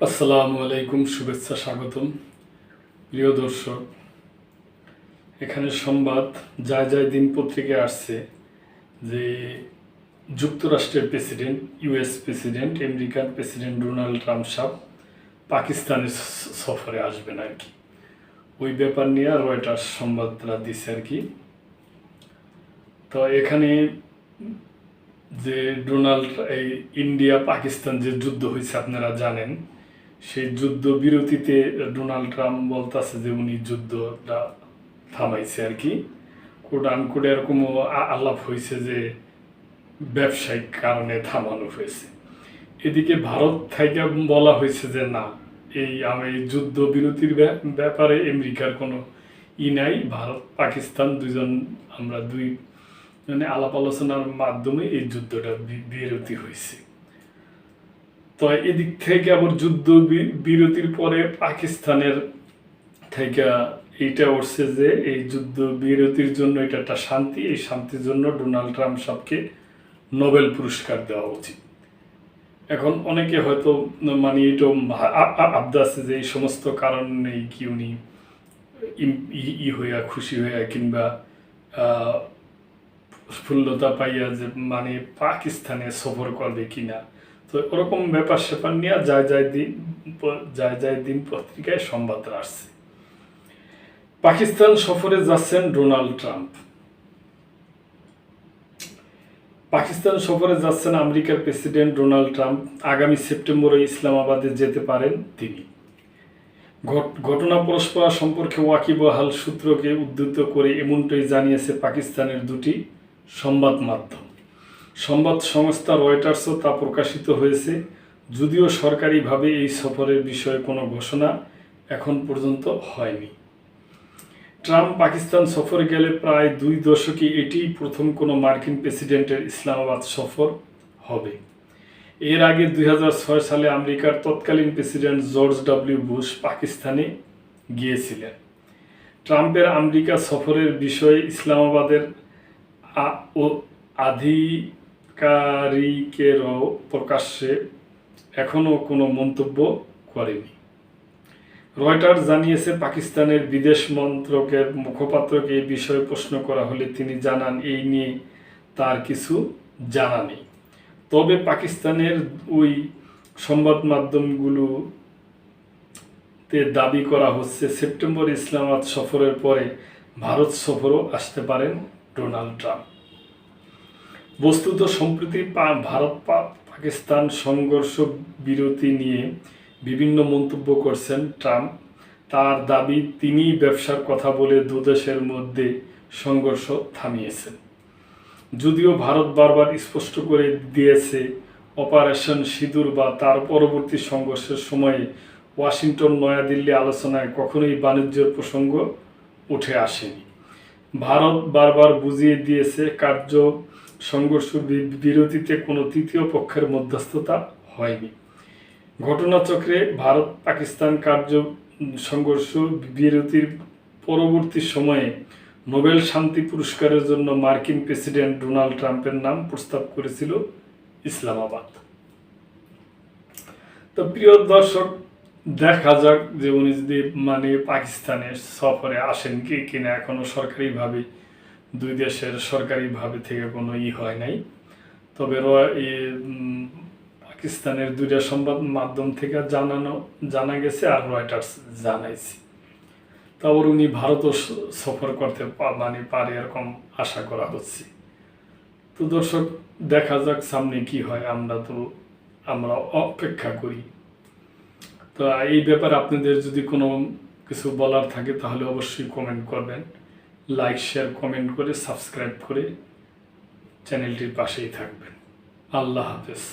আসসালামু আলাইকুম, শুভেচ্ছা, স্বাগতম। প্রিয় দর্শক, এখানে সংবাদ যায় দিন পত্রিকায় আসছে যে যুক্তরাষ্ট্রের প্রেসিডেন্ট, ইউএস প্রেসিডেন্ট, আমেরিকার প্রেসিডেন্ট ডোনাল্ড ট্রাম্প সাহেব পাকিস্তানের সফরে আসবেন আর কি। ওই ব্যাপার নিয়ে রয়টার্স সংবাদটা দিচ্ছে আর কি। তো এখানে যে এই ইন্ডিয়া পাকিস্তান যে যুদ্ধ হয়েছে আপনারা জানেন, সেই যুদ্ধ বিরতিতে ডোনাল্ড ট্রাম্প বলতেছে যে উনি যুদ্ধটা থামাইছে আর কি। কোড আনকোড এরকমও আলাপ হয়েছে যে ব্যবসায়িক কারণে থামানো হয়েছে। এদিকে ভারত থেকে বলা হয়েছে যে না, এই যুদ্ধ বিরতির ব্যাপারে আমেরিকার কোনো নাই, ভারত পাকিস্তান আমরা দুই আলাপ আলোচনার মাধ্যমে এই যুদ্ধটা বিরতি হয়েছে। তো এদিক থেকে আবার যুদ্ধ বিরতির পরে পাকিস্তানের থেকে এইটা উঠছে যে এই যুদ্ধ বিরতির জন্য এটা একটা শান্তি, এই শান্তির জন্য ডোনাল্ড ট্রাম্প সাহেবকে নোবেল পুরস্কার দেওয়া উচিত। এখন অনেকে হয়তো এটা আবদা আছে যে এই সমস্ত কারণ নেই কি উনি হইয়া খুশি হইয়া কিংবা ফুল্লতা পাইয়া যে পাকিস্তানে সফর করবে কিনা। তো ওরকম ব্যাপার স্যাপার নিয়ে যায় দিন পত্রিকায় সংবাদ আসছে। পাকিস্তান সফরে যাচ্ছেন ডোনাল্ড ট্রাম্প। পাকিস্তান সফরে যাচ্ছেন আমেরিকার প্রেসিডেন্ট ডোনাল্ড ট্রাম্প। আগামী সেপ্টেম্বরে ইসলামাবাদে যেতে পারেন তিনি। ঘটনা পরস্পর সম্পর্কে ওয়াকিবহাল সূত্রকে উদ্ধৃত করে এমনটাই জানিয়েছে পাকিস্তানের দুটি সংবাদ মাধ্যম। সংবাদ সংস্থা রয়টার্সও তা প্রকাশিত হয়েছে। যদিও সরকারিভাবে এই সফরের বিষয়ে কোনো ঘোষণা এখন পর্যন্ত হয়নি। ট্রাম্প পাকিস্তান সফরে গেলে প্রায় 2 দশকে এটিই প্রথম কোনো মার্কিন প্রেসিডেন্টের ইসলামাবাদ সফর হবে। এর আগে 2006 সালে আমেরিকার তৎকালীন প্রেসিডেন্ট জর্জ ডব্লিউ বুশ পাকিস্তানে গিয়েছিলেন। ট্রাম্পের আমেরিকা সফরের বিষয়ে ইসলামাবাদের আধিকারিকেরাও প্রকাশ্যে এখনও কোনো মন্তব্য করেনি। রয়টার্স জানিয়েছে, পাকিস্তানের বিদেশ মন্ত্রকের মুখপাত্রকে এই বিষয়ে প্রশ্ন করা হলে তিনি জানান এই নিয়ে তার কিছু জানা নেই। তবে পাকিস্তানের ওই সংবাদ মাধ্যমগুলোতে দাবি করা হচ্ছে সেপ্টেম্বর ইসলামাবাদ সফরের পরে ভারত সফরও আসতে পারেন ডোনাল্ড ট্রাম্প। বস্তুত সম্প্রতি ভারত পাকিস্তান সংঘর্ষ বিরতি নিয়ে বিভিন্ন মন্তব্য করছেন ট্রাম্প। তার দাবি তিনি ব্যবসার কথা বলে দুদেশের মধ্যে সংঘর্ষ থামিয়েছেন। যদিও ভারত বারবার স্পষ্ট করে দিয়েছে অপারেশন সিঁদুর বা তার পরবর্তী সংঘর্ষের সময়ে ওয়াশিংটন নয়াদিল্লি আলোচনায় কখনোই বাণিজ্যের প্রসঙ্গ উঠে আসেনি। ভারত বারবার বুঝিয়ে দিয়েছে সংঘর্ষ বিরতিতে কোনো তৃতীয় পক্ষের মধ্যস্থতা হয়নি। ঘটনাচক্রে ভারত পাকিস্তান সংঘর্ষ বিরতির পরবর্তী সময়ে নোবেল শান্তি পুরস্কারের জন্য মার্কিন প্রেসিডেন্ট ডোনাল্ড ট্রাম্পের নাম প্রস্তাব করেছিল ইসলামাবাদ। তো প্রিয় দর্শক, দেখা যাক যে উনি যদি পাকিস্তানের সফরে আসেন কিনা। এখনো সরকারিভাবে দুই দেশের সরকারিভাবে থেকে কোনো হয় নাই। তবে পাকিস্তানের 2টা সংবাদ মাধ্যম থেকে জানা গেছে আর রয়টার্স জানাইছে। তারপর উনি ভারতও সফর করতে পারে এরকম আশা করা হচ্ছে। তো দর্শক, দেখা যাক সামনে কি হয়, আমরা অপেক্ষা করি। তো এই ব্যাপারে আপনাদের যদি কোনো কিছু বলার থাকে তাহলে অবশ্যই কমেন্ট করবেন। লাইক, শেয়ার, কমেন্ট করে সাবস্ক্রাইব করে চ্যানেলটির পাশেই থাকবেন। আল্লাহ হাফেজ।